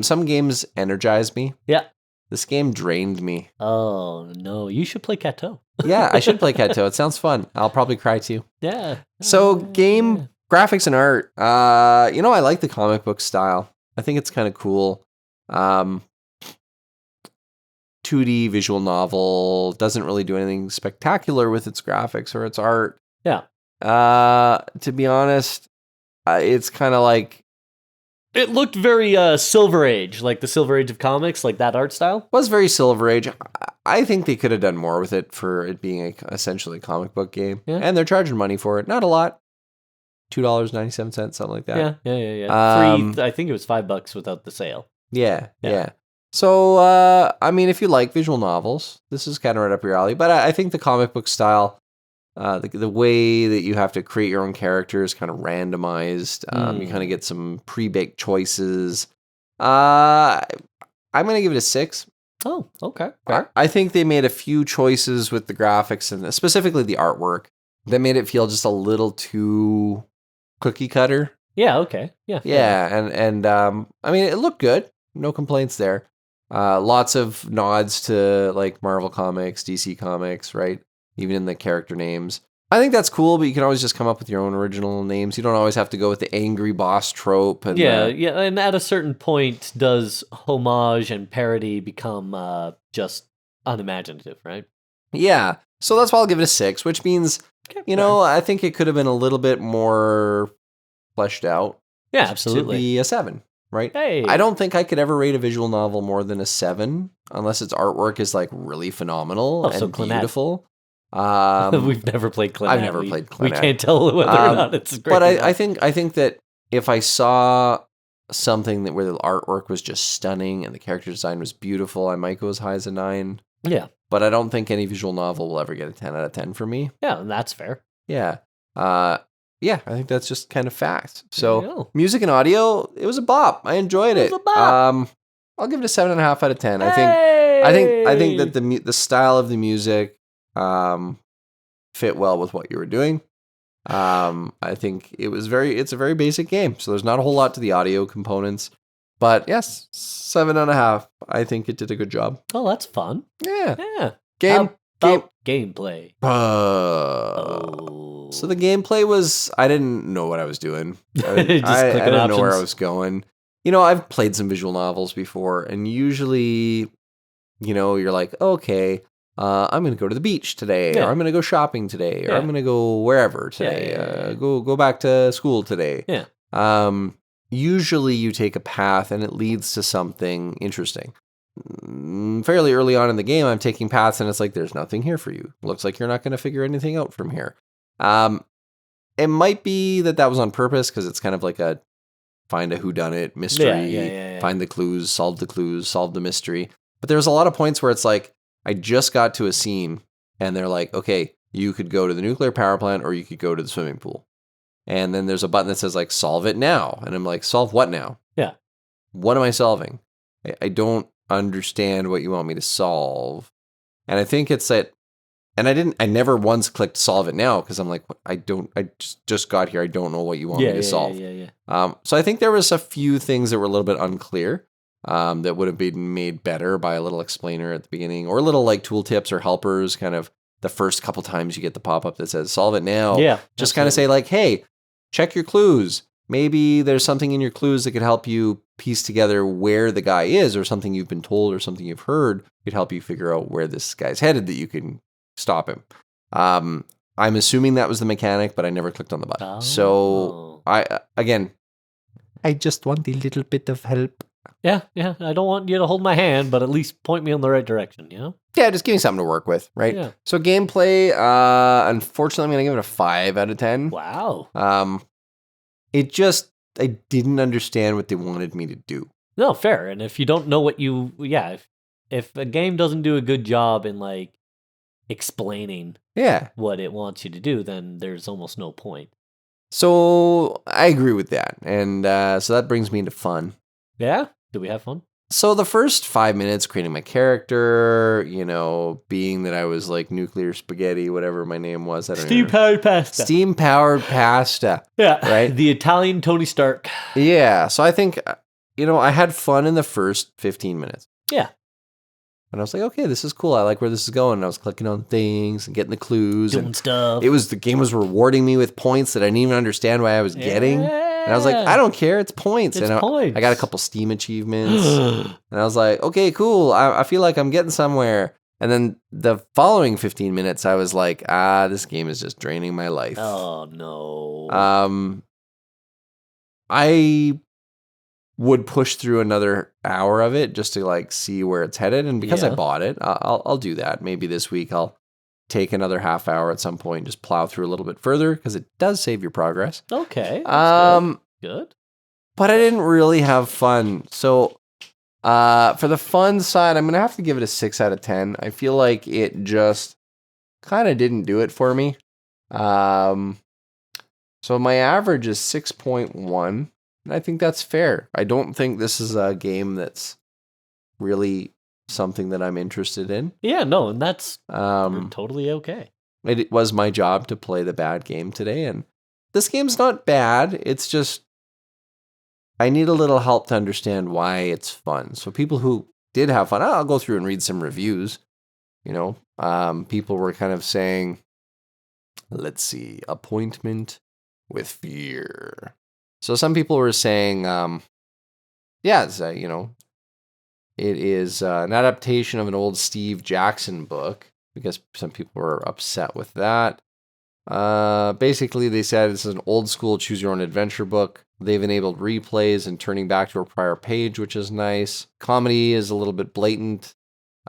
some games energize me. Yeah. This game drained me. Oh, no. You should play Cateau. Yeah, I should play Cateau. It sounds fun. I'll probably cry, too. Yeah. So, game graphics and art. I like the comic book style. I think it's kind of cool. 2D visual novel, doesn't really do anything spectacular with its graphics or its art. Yeah. To be honest, it's kind of like, it looked very Silver Age, like the Silver Age of comics, like that art style. Was very Silver Age. I think they could have done more with it for it being essentially a comic book game. Yeah. And they're charging money for it. Not a lot. $2.97, something like that. Yeah. Free, I think it was $5 without the sale. Yeah. So, if you like visual novels, this is kind of right up your alley. But I think the comic book style, the way that you have to create your own characters, kind of randomized. You kind of get some pre-baked choices. I'm going to give it a 6. Oh, okay. I think they made a few choices with the graphics and specifically the artwork that made it feel just a little too cookie cutter. Yeah, okay. Yeah. And it looked good. No complaints there. Lots of nods to like Marvel Comics, DC Comics, right? Even in the character names. I think that's cool, but you can always just come up with your own original names. You don't always have to go with the angry boss trope. And yeah, and at a certain point, does homage and parody become just unimaginative, right? Yeah. So that's why I'll give it a 6, which means, Okay, I think it could have been a little bit more fleshed out. Yeah, absolutely. To be a 7, right? Hey. I don't think I could ever rate a visual novel more than a 7 unless its artwork is like really phenomenal and beautiful. We've never played Clannad. I've never played Clannad. We can't tell whether or not it's great. But I think that if I saw something where the artwork was just stunning and the character design was beautiful, I might go as high as a 9. Yeah. But I don't think any visual novel will ever get a 10 out of 10 for me. Yeah, that's fair. Yeah. Yeah, I think that's just kind of fact. So music and audio, it was a bop. I enjoyed it. I'll give it a 7.5 out of 10. I think that the style of the music fit well with what you were doing. I think it's a very basic game, so there's not a whole lot to the audio components. But yes, 7.5. I think it did a good job. Oh, that's fun. Yeah. Gameplay. So the gameplay was, I didn't know what I was doing. I didn't know where I was going. I've played some visual novels before, and usually, you're like, okay, I'm going to go to the beach today, or I'm going to go shopping today, or I'm going to go wherever today, go back to school today. Yeah. Usually you take a path and it leads to something interesting. Fairly early on in the game, I'm taking paths and it's like, there's nothing here for you. Looks like you're not going to figure anything out from here. It might be that was on purpose because it's kind of like a find a whodunit mystery, find the clues, solve the mystery. But there's a lot of points where it's like, I just got to a scene and they're like, okay, you could go to the nuclear power plant or you could go to the swimming pool. And then there's a button that says like, solve it now. And I'm like, solve what now? Yeah. What am I solving? I don't understand what you want me to solve. And I think it's that, and I never once clicked solve it now because I'm like, I just got here. I don't know what you want me to solve. So I think there was a few things that were a little bit unclear that would have been made better by a little explainer at the beginning or a little like tooltips or helpers kind of the first couple times you get the pop-up that says solve it now. Yeah. Just kind of say like, hey, check your clues. Maybe there's something in your clues that could help you piece together where the guy is or something you've been told or something you've heard could help you figure out where this guy's headed that you can stop him. I'm assuming that was the mechanic, but I never clicked on the button. So I just want a little bit of help. Yeah. I don't want you to hold my hand, but at least point me in the right direction, Yeah, just give me something to work with, right? Yeah. So gameplay, unfortunately, I'm going to give it a 5 out of 10. Wow. I didn't understand what they wanted me to do. No, fair. And if you don't know what if a game doesn't do a good job in like explaining what it wants you to do, then there's almost no point. So I agree with that. And so that brings me into fun. Yeah? Did we have fun? So the first 5 minutes creating my character, being that I was like nuclear spaghetti, whatever my name was. Steam-powered pasta. Steam-powered pasta. Yeah. Right? The Italian Tony Stark. Yeah. So I think, I had fun in the first 15 minutes. Yeah. And I was like, okay, this is cool. I like where this is going. And I was clicking on things and getting the clues. Doing stuff. The game was rewarding me with points that I didn't even understand why I was getting. And I was like, I don't care. It's points. Points. I got a couple Steam achievements. And I was like, okay, cool. I feel like I'm getting somewhere. And then the following 15 minutes, I was like, this game is just draining my life. Oh, no. I would push through another hour of it just to like see where it's headed. And because I bought it, I'll do that. Maybe this week I'll take another half hour at some point and just plow through a little bit further because it does save your progress. Okay. Good. But I didn't really have fun. So for the fun side, I'm going to have to give it a 6 out of 10. I feel like it just kind of didn't do it for me. So my average is 6.1. And I think that's fair. I don't think this is a game that's really something that I'm interested in. Yeah, no, and that's totally okay. It was my job to play the bad game today, and this game's not bad. It's just I need a little help to understand why it's fun. So people who did have fun, I'll go through and read some reviews. People were kind of saying Let's see. Appointment with Fear. So some people were saying, it's, it is an adaptation of an old Steve Jackson book. I guess some people were upset with that. Basically, they said this is an old school choose your own adventure book. They've enabled replays and turning back to a prior page, which is nice. Comedy is a little bit blatant,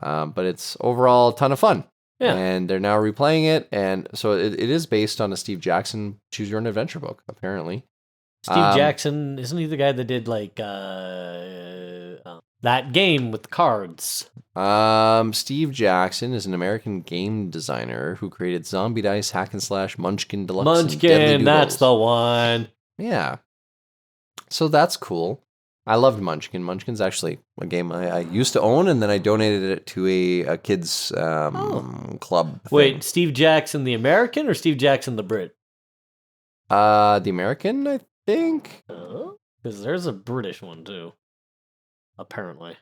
but it's overall a ton of fun. Yeah. And they're now replaying it. And so it is based on a Steve Jackson choose your own adventure book, apparently. Steve Jackson, isn't he the guy that did like that game with the cards? Steve Jackson is an American game designer who created Zombie Dice, Hack and Slash, Munchkin Deluxe. Munchkin, that's the one. Yeah. So that's cool. I loved Munchkin. Munchkin's actually a game I used to own, and then I donated it to a kids club thing. Wait, Steve Jackson the American or Steve Jackson the Brit? The American, I think. Because there's a British one too, apparently.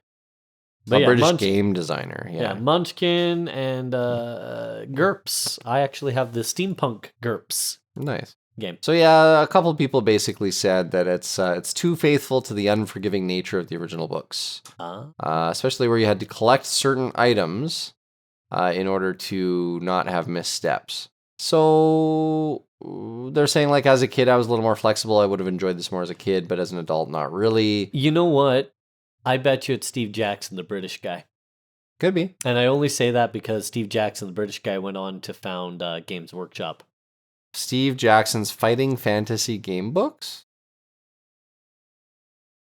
But a British game designer, yeah. Munchkin and GURPS. I actually have the Steampunk GURPS. Nice game. So yeah, a couple of people basically said that it's too faithful to the unforgiving nature of the original books, especially where you had to collect certain items in order to not have missteps. So they're saying, like, as a kid, I was a little more flexible. I would have enjoyed this more as a kid, but as an adult, not really. You know what? I bet you it's Steve Jackson, the British guy. Could be. And I only say that because Steve Jackson, the British guy, went on to found Games Workshop. Steve Jackson's fighting fantasy game books?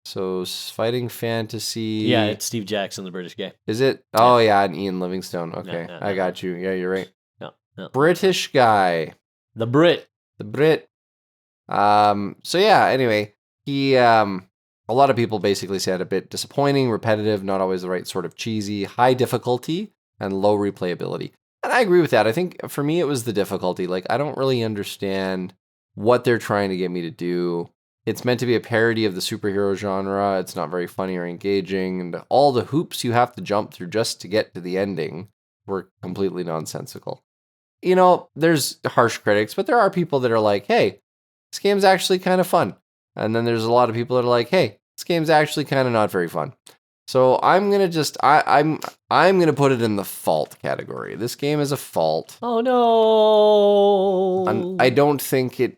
So, fighting fantasy... Yeah, it's Steve Jackson, the British guy. Is it? Oh, yeah, and Ian Livingstone. Okay, I got you. Yeah, you're right. No. British guy. The Brit. So, yeah, anyway, he... a lot of people basically said a bit disappointing, repetitive, not always the right sort of cheesy, high difficulty, and low replayability. And I agree with that. I think for me, it was the difficulty. Like, I don't really understand what they're trying to get me to do. It's meant to be a parody of the superhero genre. It's not very funny or engaging. And all the hoops you have to jump through just to get to the ending were completely nonsensical. You know, there's harsh critics, but there are people that are like, hey, this game's actually kind of fun. And then there's a lot of people that are like, hey, this game's actually kind of not very fun. So I'm going to just, I'm going to put it in the fault category. This game is a fault. Oh, no. I don't think I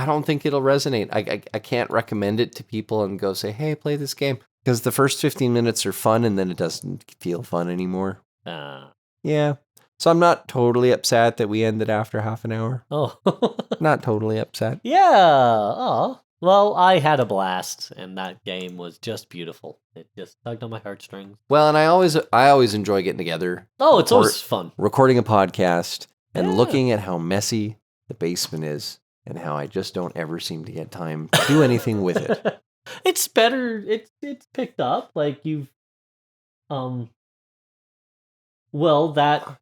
don't think it'll resonate. I can't recommend it to people and go say, hey, play this game. Because the first 15 minutes are fun and then it doesn't feel fun anymore. Yeah. So I'm not totally upset that we ended after half an hour. Oh. Not totally upset. Yeah. Oh. Well, I had a blast, and that game was just beautiful. It just tugged on my heartstrings. Well, and I always enjoy getting together. Oh, it's always fun. Recording a podcast and looking at how messy the basement is and how I just don't ever seem to get time to do anything with it. It's better. It's picked up. Like you've, well, that,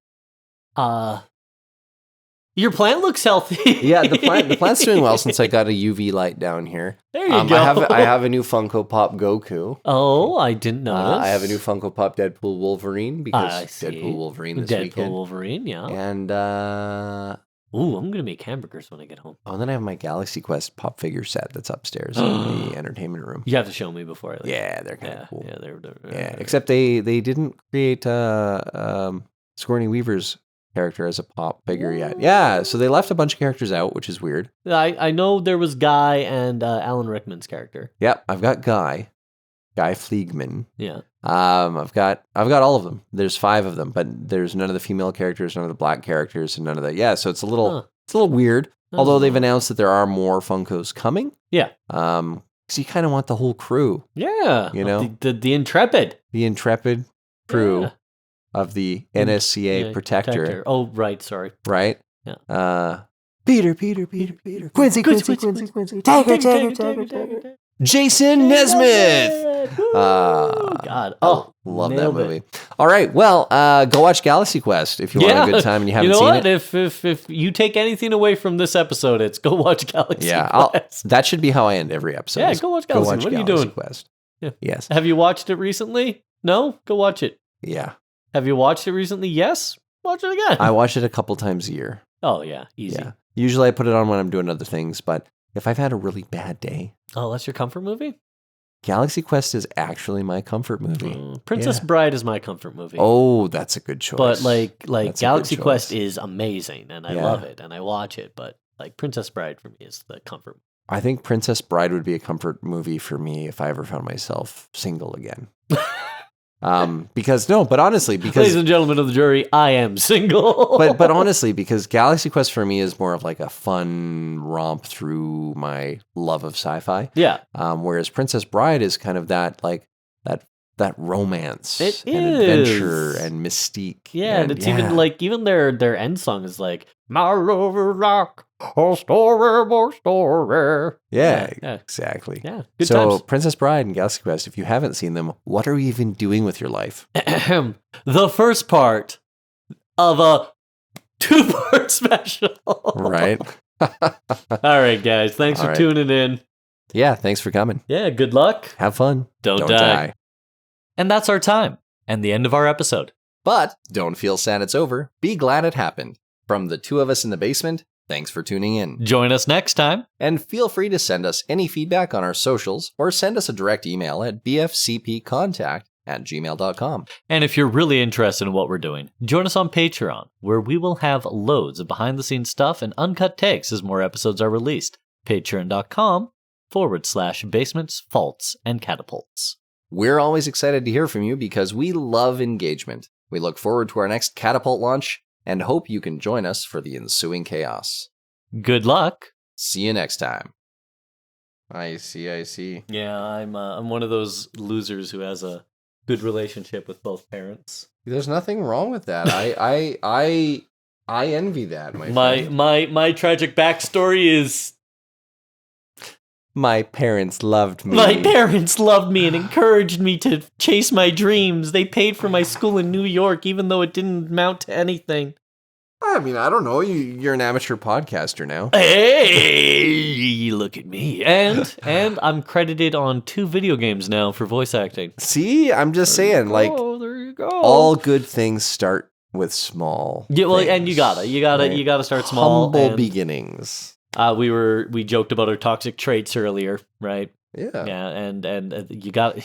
your plant looks healthy. Yeah, the plant's doing well since I got a UV light down here. There you go. I have a new Funko Pop Goku. Oh, I didn't notice. I have a new Funko Pop Deadpool Wolverine because Deadpool Wolverine this weekend. Deadpool Wolverine, yeah. And ooh, I'm gonna make hamburgers when I get home. Oh, and then I have my Galaxy Quest pop figure set that's upstairs in the entertainment room. You have to show me before I leave. Yeah, they're kind of cool. Yeah, they're except they didn't create Sigourney Weaver's character as a pop figure yet. Yeah, so they left a bunch of characters out, which is weird. I know there was Guy and Alan Rickman's character. Yep, I've got Guy Fleegman. Yeah. I've got all of them. There's 5 of them, but there's none of the female characters, none of the black characters, and none of the so it's a little weird. Although they've announced that there are more Funkos coming. Yeah. So you kind of want the whole crew. Yeah. You know, the intrepid. The intrepid crew of the NSCA protector. Oh, right. Sorry. Right. Yeah. Peter. Quincy. Tiger. Jason Nesmith. God. Love that movie. All right. Well, go watch Galaxy Quest if you want a good time and you haven't seen it. If you take anything away from this episode, it's go watch Galaxy Quest. That should be how I end every episode. Yeah, go watch Galaxy. What are you doing? Quest. Yeah. Yes. Have you watched it recently? No? Go watch it. Yeah. Have you watched it recently? Yes? Watch it again. I watch it a couple times a year. Oh yeah, easy. Yeah. Usually I put it on when I'm doing other things, but if I've had a really bad day, Oh, that's your comfort movie? Galaxy Quest is actually my comfort movie. Princess Yeah. Bride is my comfort movie. Oh, that's a good choice. But like That's a Galaxy good Quest choice. is amazing, and I Yeah. love it, and I watch it. But like Princess Bride for me is the comfort. I think Princess Bride would be a comfort movie for me if I ever found myself single again. But honestly, because Ladies and gentlemen of the jury, I am single. but honestly, because Galaxy Quest for me is more of like a fun romp through my love of sci-fi. Yeah. Whereas Princess Bride is kind of that that romance It and is. adventure and mystique. Yeah, and it's even their end song is like my love is like a story. Yeah, Yeah. exactly. Yeah. Good So times. Princess Bride and Galaxy Quest, if you haven't seen them, what are you even doing with your life? The first part of a 2-part special. Right? All right, guys. Thanks for tuning in. Yeah, thanks for coming. Yeah, good luck. Have fun. Don't die. And that's our time and the end of our episode. But don't feel sad it's over. Be glad it happened. From the two of us in the basement, thanks for tuning in. Join us next time. And feel free to send us any feedback on our socials or send us a direct email at bfcpcontact@gmail.com. And if you're really interested in what we're doing, join us on Patreon, where we will have loads of behind-the-scenes stuff and uncut takes as more episodes are released. Patreon.com/basements, faults, and catapults. We're always excited to hear from you because we love engagement. We look forward to our next catapult launch and hope you can join us for the ensuing chaos. Good luck. See you next time. I see. Yeah, I'm one of those losers who has a good relationship with both parents. There's nothing wrong with that. I envy that, my friend. My tragic backstory is my parents loved me. My parents loved me and encouraged me to chase my dreams. They paid for my school in New York, even though it didn't amount to anything. I mean, I don't know. You're an amateur podcaster now. Hey, look at me. And I'm credited on 2 video games now for voice acting. See, I'm just saying, there you go. All good things start with small. Yeah, well, things, and you gotta start small. Humble beginnings. We joked about our toxic traits earlier, right? Yeah. Yeah, and you gotta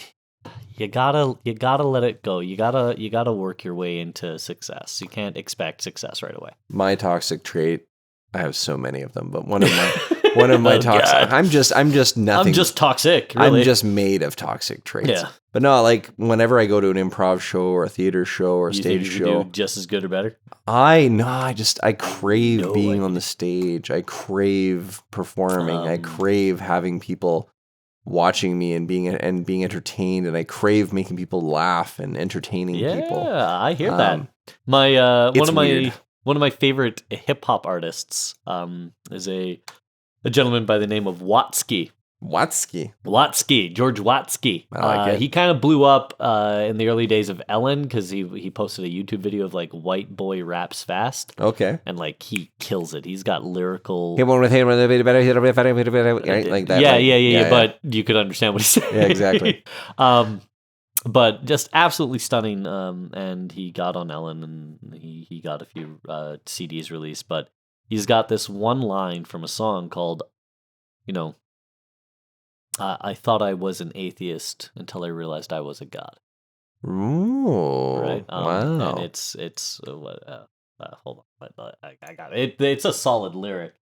let it go. You gotta work your way into success. You can't expect success right away. My toxic trait, I have so many of them, but one of my toxic. God. I'm just nothing. I'm just toxic. Really. I'm just made of toxic traits. Yeah. But no, like whenever I go to an improv show or a theater show or a stage show, do just as good or better. I crave being on the stage. I crave performing. I crave having people watching me and being entertained, and I crave making people laugh and entertaining people. Yeah, I hear that. One of my favorite hip hop artists is a gentleman by the name of Watsky. George Watsky. I like it. He kind of blew up in the early days of Ellen because he posted a YouTube video of like white boy raps fast. Okay. And like he kills it. He's got lyrical. Like that. Yeah. But you could understand what he's saying. Yeah, exactly. But just absolutely stunning. And he got on Ellen and he got a few CDs released. But he's got this one line from a song called, I thought I was an atheist until I realized I was a god. Ooh, right? Wow. And it's hold on, I got it. It's a solid lyric.